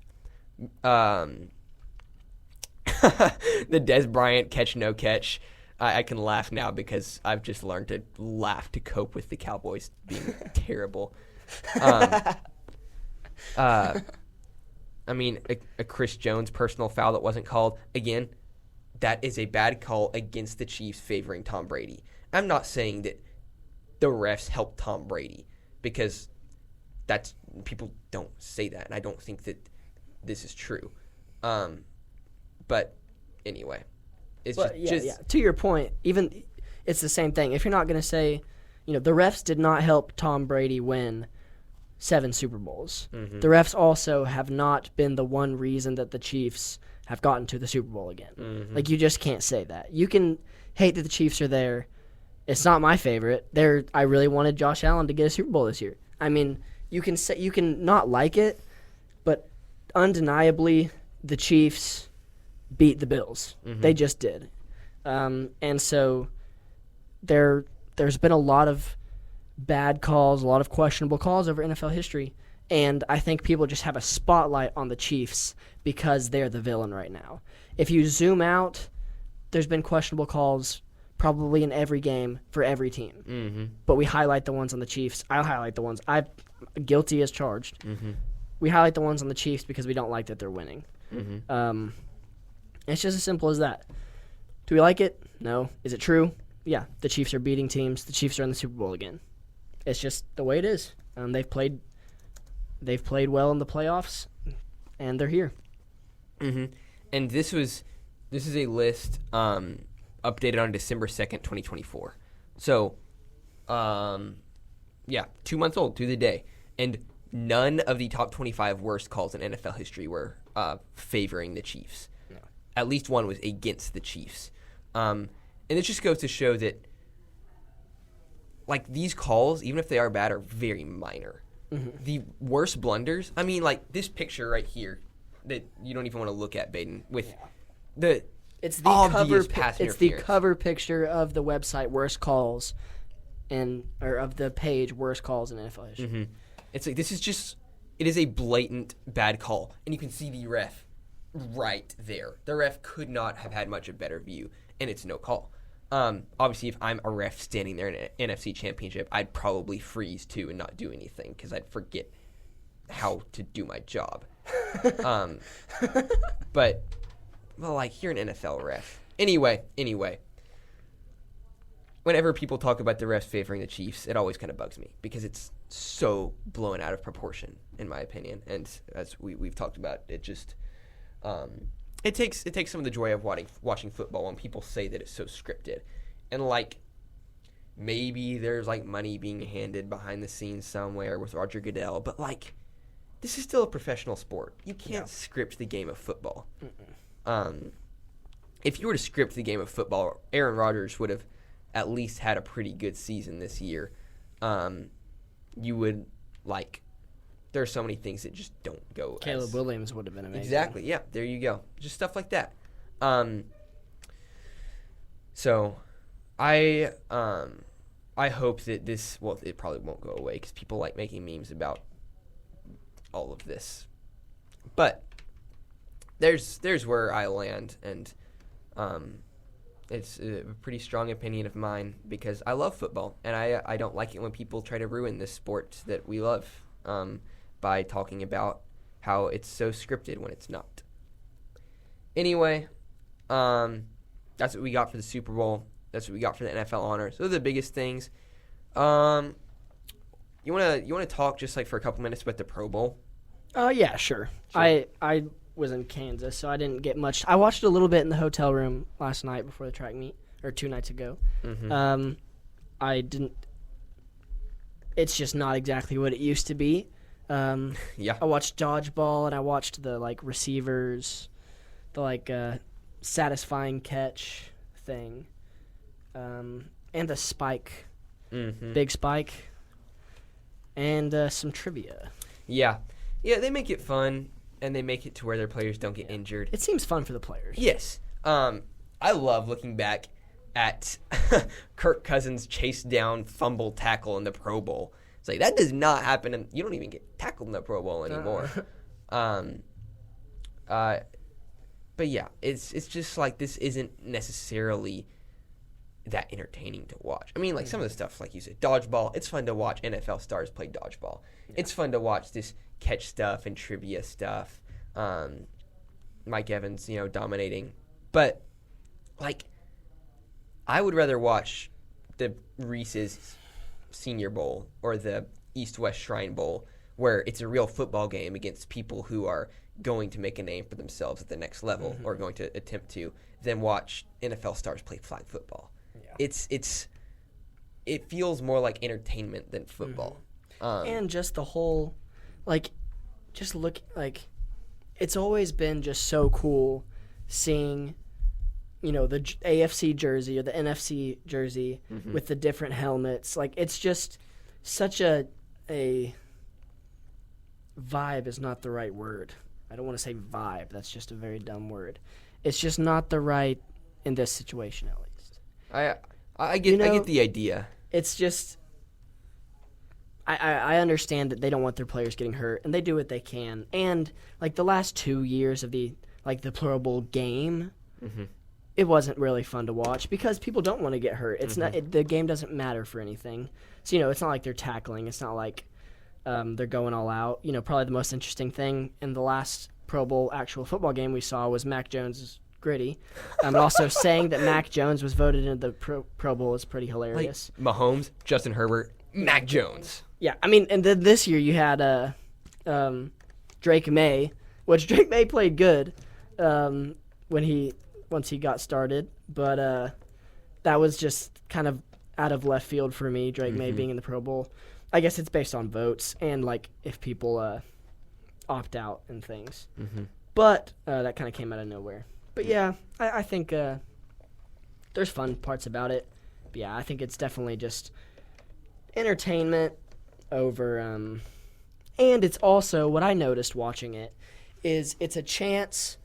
The Des Bryant catch, no catch. I can laugh now because I've just learned to laugh to cope with the Cowboys being terrible. A Chris Jones personal foul that wasn't called. Again, that is a bad call against the Chiefs favoring Tom Brady. I'm not saying that the refs helped Tom Brady because people don't say that, and I don't think that this is true. But anyway, it's just to your point, even it's the same thing. If you're not going to say, the refs did not help Tom Brady win, 7 Super Bowls. Mm-hmm. The refs also have not been the one reason that the Chiefs have gotten to the Super Bowl again. Mm-hmm. Like, you just can't say that. You can hate that the Chiefs are there. It's not my favorite. I really wanted Josh Allen to get a Super Bowl this year. I mean, you can not like it, but undeniably the Chiefs beat the Bills. Mm-hmm. They just did. And so there's been a lot of bad calls, a lot of questionable calls over NFL history, and I think people just have a spotlight on the Chiefs because they're the villain right now. If you zoom out, there's been questionable calls probably in every game for every team. Mm-hmm. But we highlight the ones on the Chiefs. I'll highlight the ones. I'm guilty as charged. Mm-hmm. We highlight the ones on the Chiefs because we don't like that they're winning. Mm-hmm. It's just as simple as that. Do we like it? No. Is it true? Yeah. The Chiefs are beating teams. The Chiefs are in the Super Bowl again. It's just the way it is. They've played well in the playoffs, and they're here. Mm-hmm. And this is a list updated on December 2nd, 2024. So, 2 months old to the day. And none of the top 25 worst calls in NFL history were favoring the Chiefs. No. At least one was against the Chiefs. And it just goes to show that, like, these calls, even if they are bad, are very minor. Mm-hmm. The worst blunders, I mean, like, this picture right here that you don't even want to look at, Baden, with It's the obvious cover. pass It's the interference. cover picture of the website worst calls, or of the page worst calls in NFL history. Mm-hmm. It's like, it is a blatant bad call, and you can see the ref right there. The ref could not have had much a better view, and it's no call. Obviously, if I'm a ref standing there in an NFC championship, I'd probably freeze too and not do anything because I'd forget how to do my job. But, well, like, you're an NFL ref. Anyway, whenever people talk about the refs favoring the Chiefs, it always kind of bugs me because it's so blown out of proportion, in my opinion. And as we've talked about, it just it takes some of the joy of watching football when people say that it's so scripted. And, like, maybe there's, like, money being handed behind the scenes somewhere with Roger Goodell, but, like, this is still a professional sport. You can't script the game of football. If you were to script the game of football, Aaron Rodgers would have at least had a pretty good season this year. You would, like, there are so many things that just don't go. Caleb Williams would have been amazing. Exactly. Yeah. There you go. Just stuff like that. So, I hope that this. Well, it probably won't go away because people like making memes about all of this. But there's where I land, and it's a pretty strong opinion of mine because I love football, and I don't like it when people try to ruin this sport that we love by talking about how it's so scripted when it's not. Anyway, that's what we got for the Super Bowl. That's what we got for the NFL honors. Those are the biggest things. You wanna talk just like for a couple minutes about the Pro Bowl? Yeah, sure. I was in Kansas, so I didn't get much. I watched it a little bit in the hotel room last night before the track meet, or 2 nights ago. Mm-hmm. I didn't. It's just not exactly what it used to be. Yeah. I watched dodgeball, and I watched the receivers, the satisfying catch thing, and the spike, big spike, and some trivia. Yeah, they make it fun, and they make it to where their players don't get injured. It seems fun for the players. Yes. I love looking back at Kirk Cousins' chase down fumble tackle in the Pro Bowl. It's like, that does not happen, and you don't even get tackled in the Pro Bowl anymore. But yeah, it's just like, this isn't necessarily that entertaining to watch. I mean, like, some of the stuff, like you said, dodgeball, it's fun to watch NFL stars play dodgeball. Yeah. It's fun to watch this catch stuff and trivia stuff. Mike Evans, dominating. But, like, I would rather watch the Reese's Senior Bowl or the East-West Shrine Bowl, where it's a real football game against people who are going to make a name for themselves at the next level, or going to attempt to, than watch NFL stars play flag football. Yeah. It feels more like entertainment than football. And just the whole, like, just look, like, it's always been just so cool seeing, the AFC jersey or the NFC jersey with the different helmets. Like, it's just such a vibe is not the right word. I don't want to say vibe. That's just a very dumb word. It's just not the right, in this situation at least. I get the idea. It's just... I understand that they don't want their players getting hurt, and they do what they can. And, like, the last 2 years of the Pro Bowl game, it wasn't really fun to watch because people don't want to get hurt. It's not the game doesn't matter for anything. So, it's not like they're tackling. It's not like they're going all out. Probably the most interesting thing in the last Pro Bowl actual football game we saw was Mac Jones' gritty. And also saying that Mac Jones was voted into the Pro Bowl is pretty hilarious. Like Mahomes, Justin Herbert, Mac Jones. Yeah, I mean, and then this year you had Drake May, which Drake May played good once he got started, but that was just kind of out of left field for me, Drake May being in the Pro Bowl. I guess it's based on votes and, like, if people opt out and things. But that kind of came out of nowhere. But, yeah, I think there's fun parts about it. But, yeah, I think it's definitely just entertainment over and it's also what I noticed watching it is it's a chance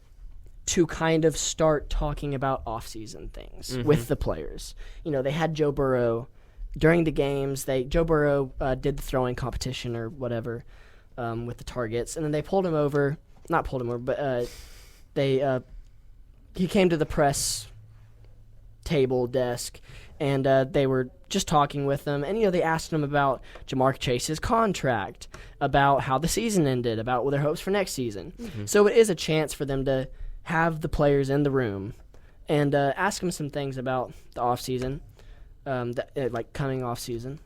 to kind of start talking about off-season things with the players. They had Joe Burrow during the games. Joe Burrow did the throwing competition or whatever with the targets, and then they pulled him over. Not pulled him over, but he came to the press table desk, and they were just talking with him. And, they asked him about Jamar Chase's contract, about how the season ended, about their hopes for next season. So it is a chance for them to have the players in the room and ask them some things about the offseason, like coming off season.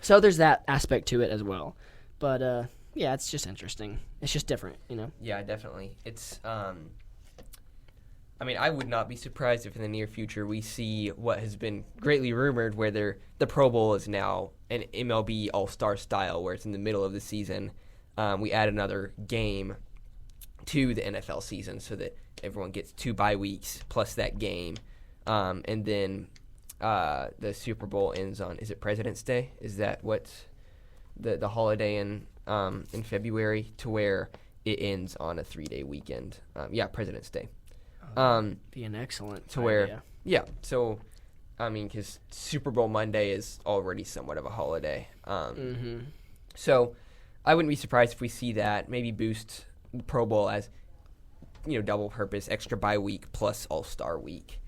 So there's that aspect to it as well. But, yeah, it's just interesting. It's just different, Yeah, definitely. It's... I mean, I would not be surprised if in the near future we see what has been greatly rumored, where the Pro Bowl is now an MLB All-Star style, where it's in the middle of the season. We add another game to the NFL season so that everyone gets 2 bye weeks plus that game. And then the Super Bowl ends on, is it President's Day? Is that what's the holiday in February, to where it ends on a 3-day weekend? Yeah, President's Day. Be an excellent to where idea. Yeah, so I mean, because Super Bowl Monday is already somewhat of a holiday. So I wouldn't be surprised if we see that maybe boost the Pro Bowl as double purpose, extra bye week plus All-Star week.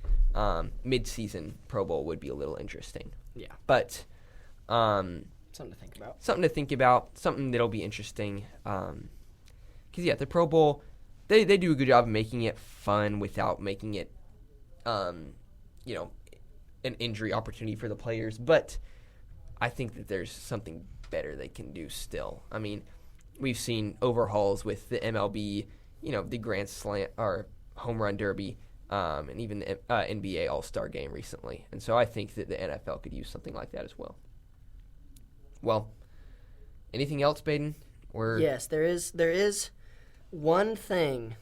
Mid-season Pro Bowl would be a little interesting. Yeah, but something to think about. Something that'll be interesting. Because the Pro Bowl. They do a good job of making it fun without making it, an injury opportunity for the players. But I think that there's something better they can do still. I mean, we've seen overhauls with the MLB, the Grand Slam or Home Run Derby, and even the NBA All-Star Game recently. And so I think that the NFL could use something like that as well. Well, anything else, Baden? Yes, there is one thing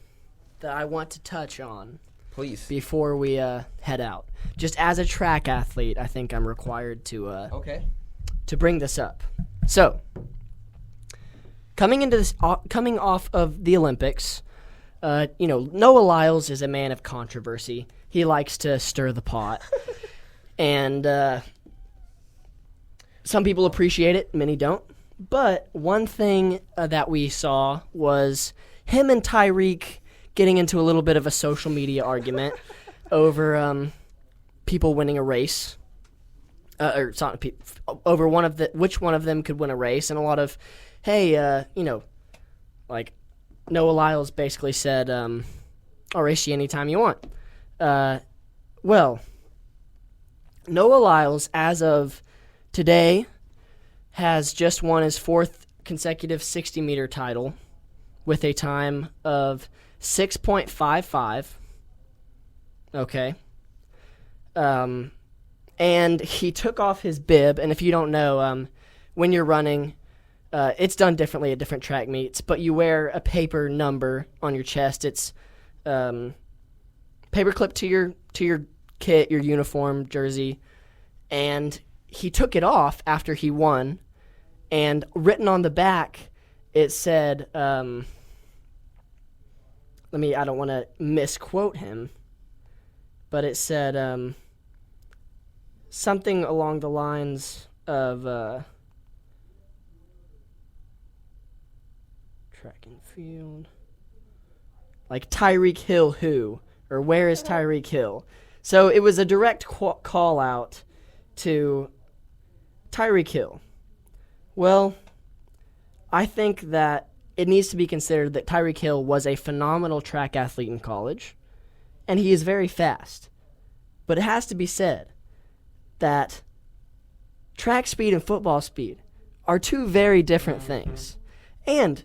that I want to touch on. Please. Before we head out. Just as a track athlete, I think I'm required to bring this up. So, coming off of the Olympics, Noah Lyles is a man of controversy. He likes to stir the pot. And some people appreciate it, many don't. But one thing that we saw was him and Tyreek getting into a little bit of a social media argument over people winning a race, over which one of them could win a race, and a lot of, hey, like Noah Lyles basically said, I'll race you anytime you want. Well, Noah Lyles, as of today, has just won his 4th consecutive 60-meter title with a time of 6.55. Okay. And he took off his bib, and if you don't know, when you're running, It's done differently at different track meets, but you wear a paper number on your chest. It's paper clip to your kit, your uniform, jersey, and he took it off after he won, and written on the back, it said, I don't want to misquote him, but it said something along the lines of track and field, like Tyreek Hill who, or where is Tyreek Hill? So it was a direct call out to Tyreek Hill. Well, I think that it needs to be considered that Tyreek Hill was a phenomenal track athlete in college, and he is very fast. But it has to be said that track speed and football speed are two very different things. And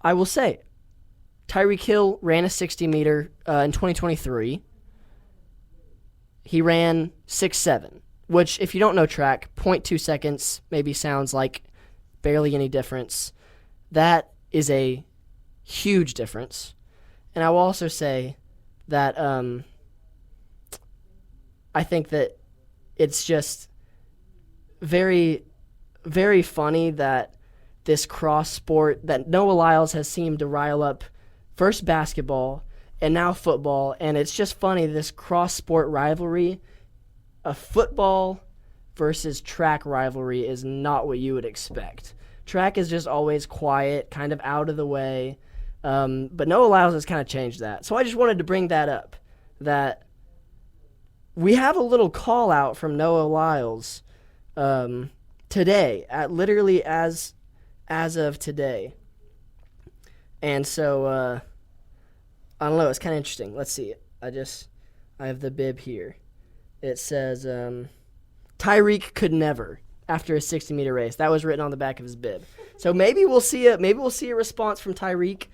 I will say, Tyreek Hill ran a 60-meter in 2023. He ran 6.7, which, if you don't know track, 0.2 seconds maybe sounds like barely any difference. That is a huge difference. And I will also say that I think that it's just very, very funny that this cross sport, that Noah Lyles has seemed to rile up first basketball and now football, and it's just funny, this cross sport rivalry, a football versus track rivalry is not what you would expect. Track is just always quiet, kind of out of the way, but Noah Lyles has kind of changed that. So I just wanted to bring that up, that we have a little call out from Noah Lyles today, literally as of today. And so, I don't know, it's kind of interesting. Let's see. I have the bib here. It says, Tyreek could never, after a 60-meter race. That was written on the back of his bib. So maybe we'll see a response from Tyreek.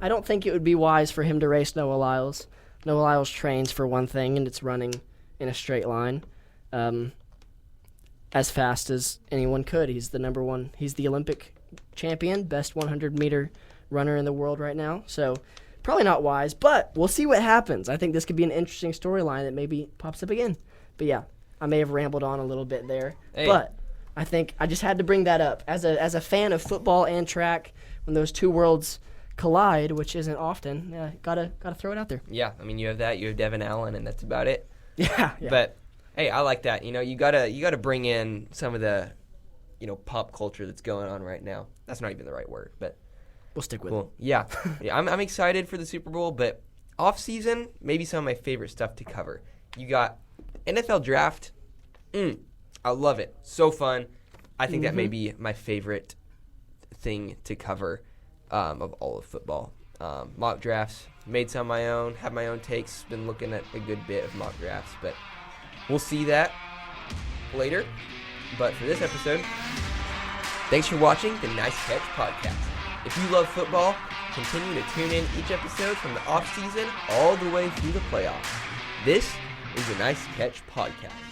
I don't think it would be wise for him to race Noah Lyles. Noah Lyles trains for one thing, and it's running in a straight line as fast as anyone could. He's the number one. He's the Olympic champion, best 100-meter runner in the world right now. So probably not wise, but we'll see what happens. I think this could be an interesting storyline that maybe pops up again. But yeah, I may have rambled on a little bit there. Hey. But I think I just had to bring that up. As a fan of football and track, when those two worlds collide, which isn't often, gotta throw it out there. Yeah, I mean, you have that. You have Devin Allen, and that's about it. Yeah. But hey, I like that. You gotta bring in some of the pop culture that's going on right now. That's not even the right word, but we'll stick with it. Yeah. I'm excited for the Super Bowl, but off season, maybe some of my favorite stuff to cover. You got NFL draft. I love it. So fun. I think that may be my favorite thing to cover of all of football. Mock drafts, made some of my own, have my own takes, been looking at a good bit of mock drafts, but we'll see that later. But for this episode, thanks for watching the Nice Catch podcast. If you love football, continue to tune in each episode from the off season all the way through the playoffs. This is the Nice Catch podcast.